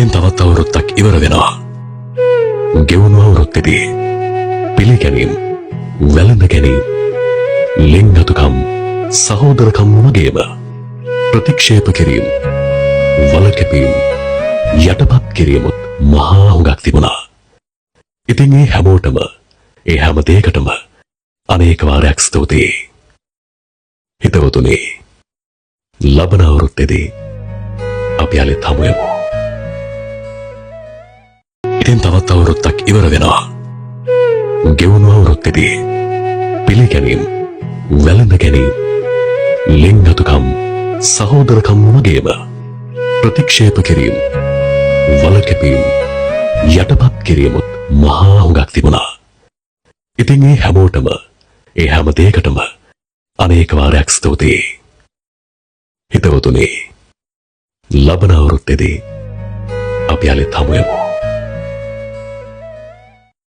ඉතින් තවත් අවුරුද්දක් ඉවර වෙනවා. ගෙවුණු අවුරුද්දේදී පිළිගැනීම්, වැළඳ ගැනීම්, ලිංගතුකම්, සහෝදරකම් වගේම ප්‍රතික්ෂේප කිරීම, වලකැපීම්, යටපත් කිරීමුත් මහා හුඟක් තිබුණා. ඉතින් ඒ හැමෝටම, ඒ හැම දෙයකටම අනේක වාරයක් ස්තුතියි. හිතවතුනි, ලබන අවුරුද්දේදී අපි අලෙත් හමු වෙමු. ඉතින් තවත් අවුරුද්දක් ඉවර වෙනවා. ගෙවුණු අවුරුද්දේදී පිළිගැනීම්, වැළඳ ගැනීම්, ලිංගතුකම්, සහෝදරකම් වගේම ප්‍රතික්ෂේප කිරීම, වලකැපීම්, යටපත් කිරීමුත් මහා හුඟක් තිබුණා. ඉතින් ඒ හැමෝටම, ඒ හැම දෙයකටම අනේක වාරයක් ස්තුතියි. හිතවතුනි, ලබන අවුරුද්දේදී අපි අලෙත් හමු වෙමු.